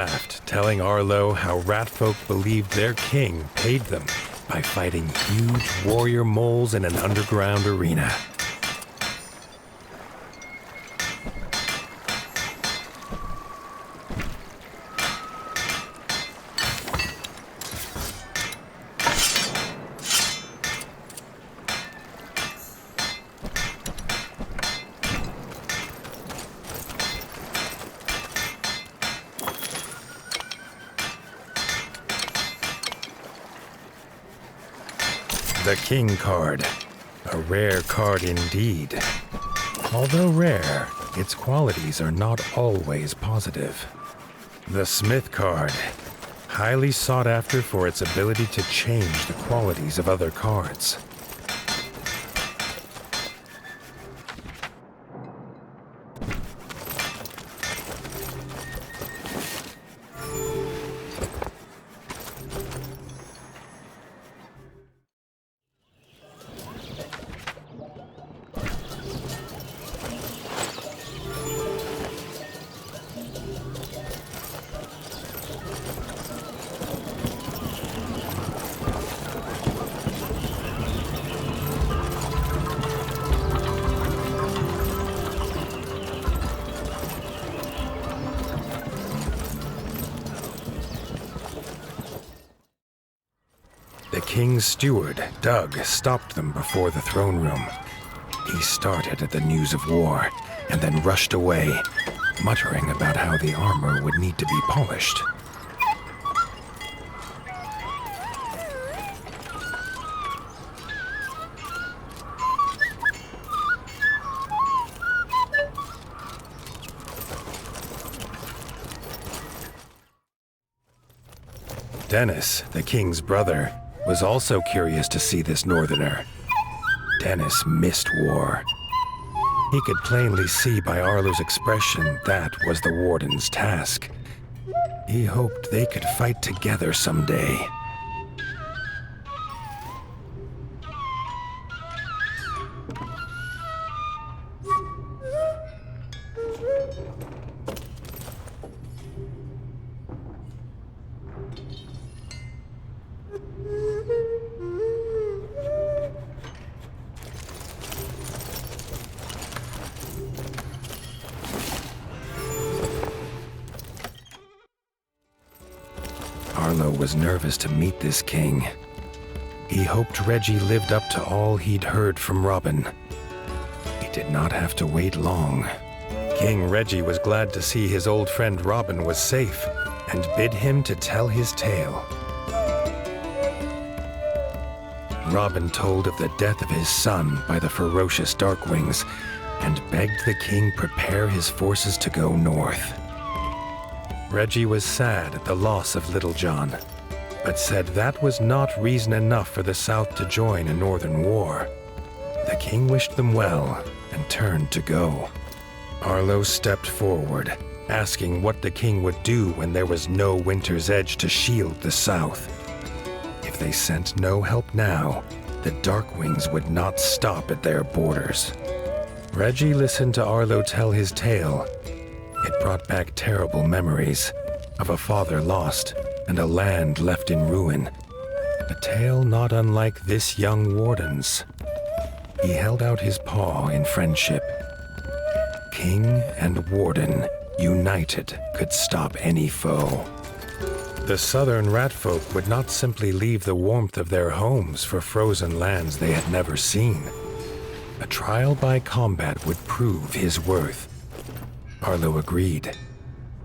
laughed, telling Arlo how ratfolk believed their king paid them by fighting huge warrior moles in an underground arena. The King card. A rare card indeed. Although rare, its qualities are not always positive. The Smith card. Highly sought after for its ability to change the qualities of other cards. The king's steward, Doug, stopped them before the throne room. He started at the news of war, and then rushed away, muttering about how the armor would need to be polished. Dennis, the king's brother, was also curious to see this northerner. Dennis missed war. He could plainly see by Arlo's expression that was the warden's task. He hoped they could fight together someday. Arlo was nervous to meet this king. He hoped Reggie lived up to all he'd heard from Robin. He did not have to wait long. King Reggie was glad to see his old friend Robin was safe, and bid him to tell his tale. Robin told of the death of his son by the ferocious Darkwings, and begged the king prepare his forces to go north. Reggie was sad at the loss of Little John, but said that was not reason enough for the South to join a northern war. The king wished them well and turned to go. Arlo stepped forward, asking what the king would do when there was no Winter's Edge to shield the South. If they sent no help now, the Darkwings would not stop at their borders. Reggie listened to Arlo tell his tale. It brought back terrible memories of a father lost and a land left in ruin. A tale not unlike this young warden's. He held out his paw in friendship. King and warden, united, could stop any foe. The southern ratfolk would not simply leave the warmth of their homes for frozen lands they had never seen. A trial by combat would prove his worth. Arlo agreed.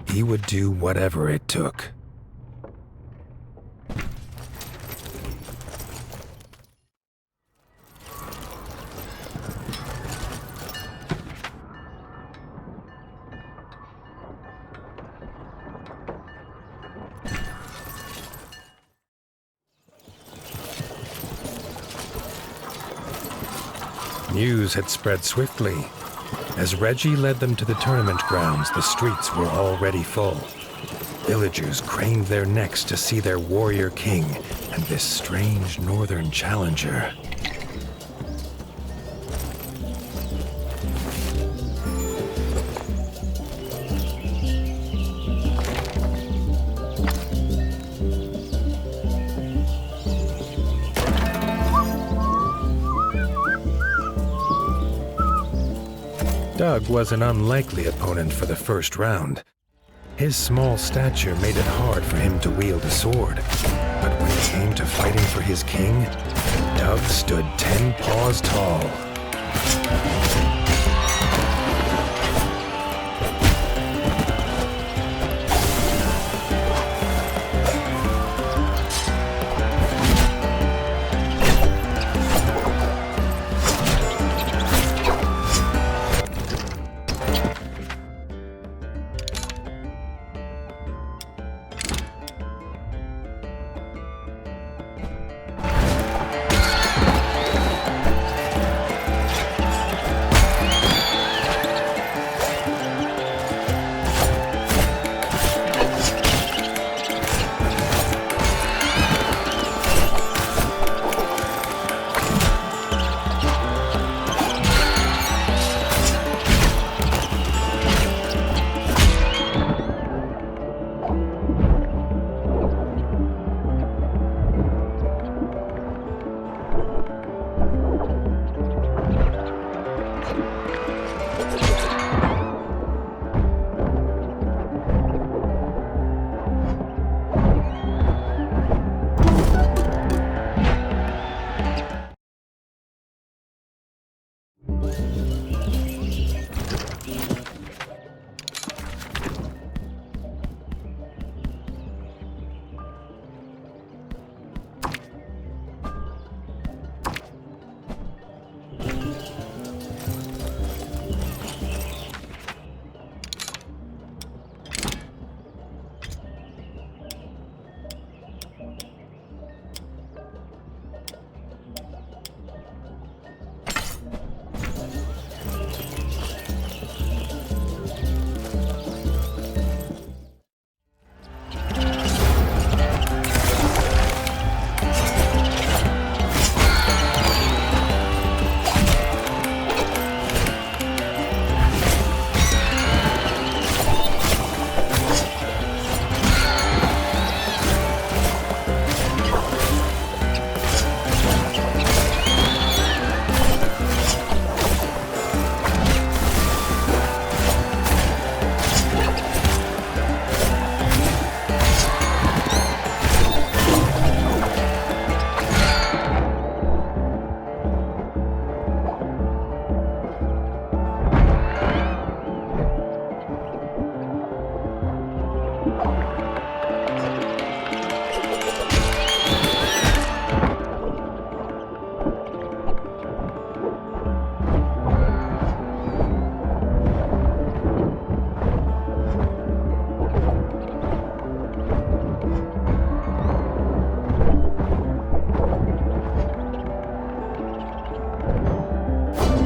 He would do whatever it took. News had spread swiftly. As Reggie led them to the tournament grounds, the streets were already full. Villagers craned their necks to see their warrior king and this strange northern challenger. Doug was an unlikely opponent for the first round. His small stature made it hard for him to wield a sword. But when it came to fighting for his king, Doug stood 10 paws tall.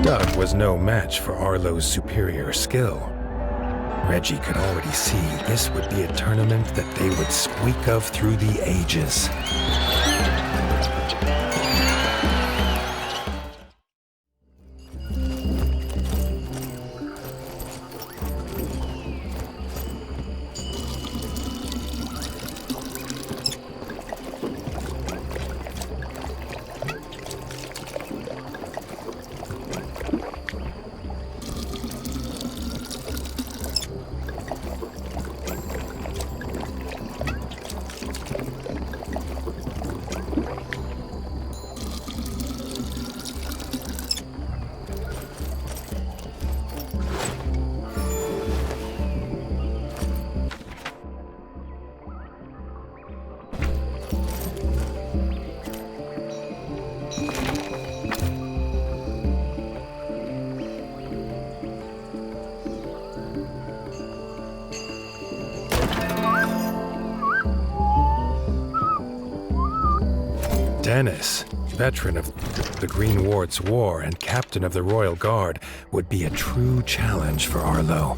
Doug was no match for Arlo's superior skill. Reggie could already see this would be a tournament that they would squeak of through the ages. Dennis, veteran of the Green Ward's War and captain of the Royal Guard, would be a true challenge for Arlo.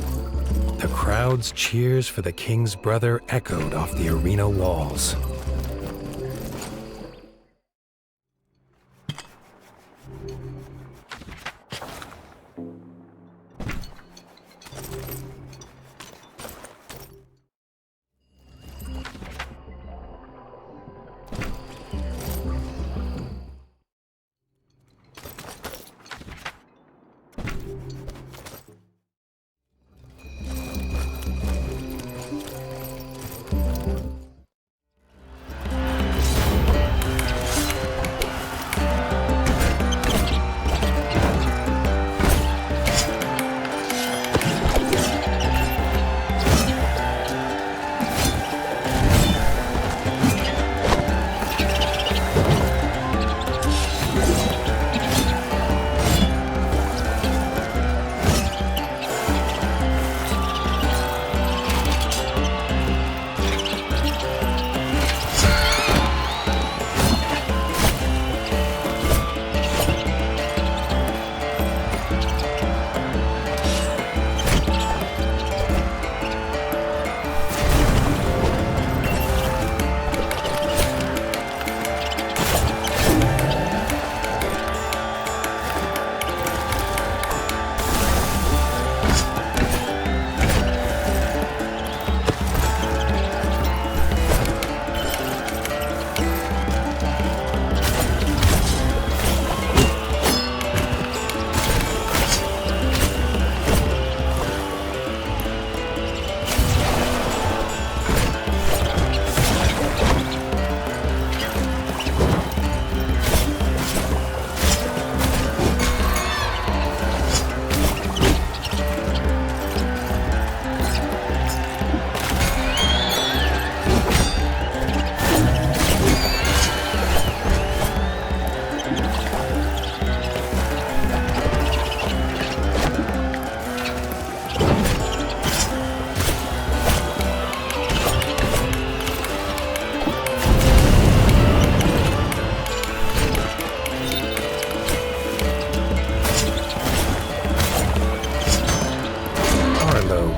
The crowd's cheers for the king's brother echoed off the arena walls.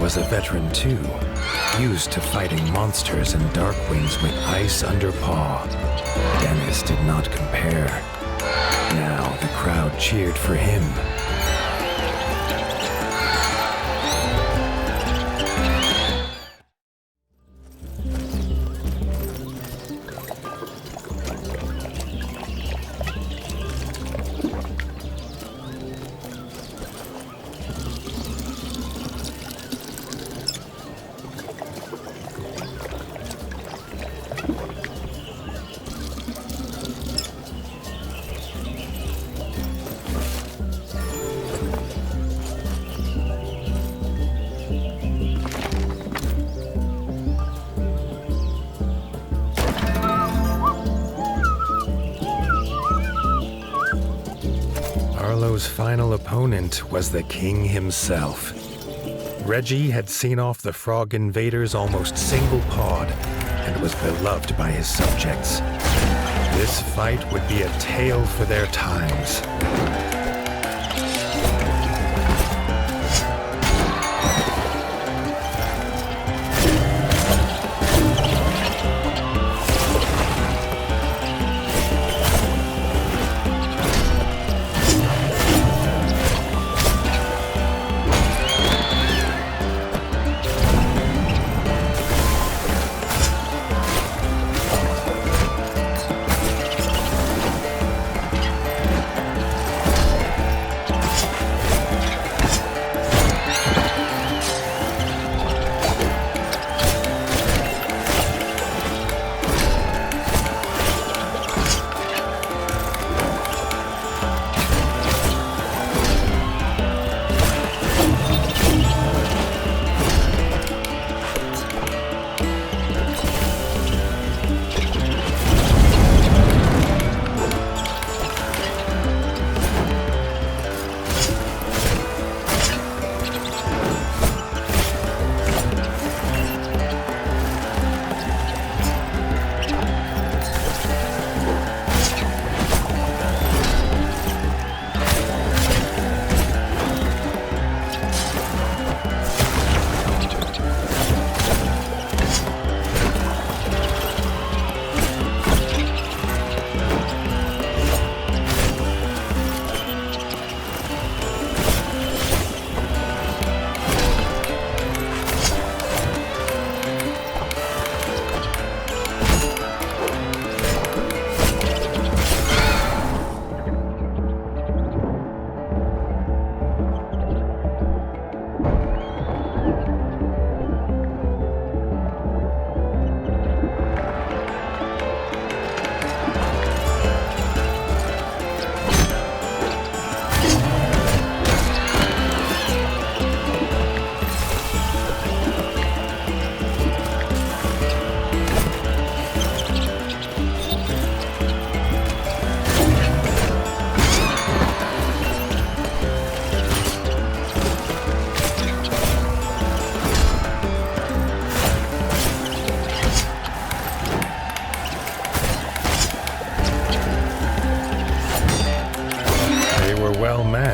Was a veteran too, used to fighting monsters and darkwings with ice under paw. Dennis did not compare. Now the crowd cheered for him. Arlo's final opponent was the king himself. Reggie had seen off the frog invaders almost single-pawed and was beloved by his subjects. This fight would be a tale for their times.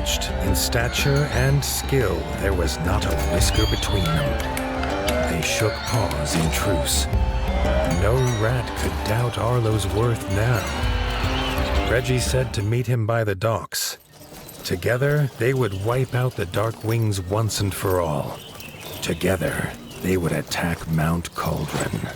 matched. In stature and skill, there was not a whisker between them. They shook paws in truce. No rat could doubt Arlo's worth now. Reggie said to meet him by the docks. Together, they would wipe out the Dark Wings once and for all. Together, they would attack Mount Cauldron.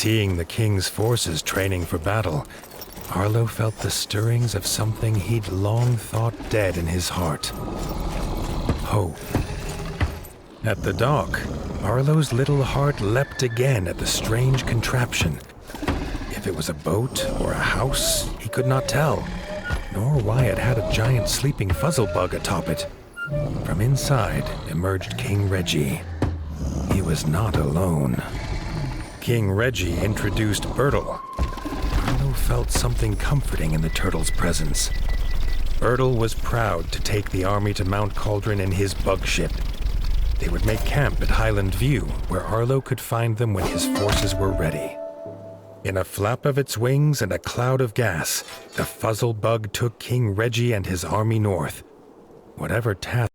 Seeing the king's forces training for battle, Arlo felt the stirrings of something he'd long thought dead in his heart. Hope. At the dock, Arlo's little heart leapt again at the strange contraption. If it was a boat or a house, he could not tell, nor why it had a giant sleeping fuzzlebug atop it. From inside emerged King Reggie. He was not alone. King Reggie introduced Bertle. Arlo felt something comforting in the turtle's presence. Bertle was proud to take the army to Mount Cauldron in his bug ship. They would make camp at Highland View, where Arlo could find them when his forces were ready. In a flap of its wings and a cloud of gas, the fuzzlebug took King Reggie and his army north. Whatever task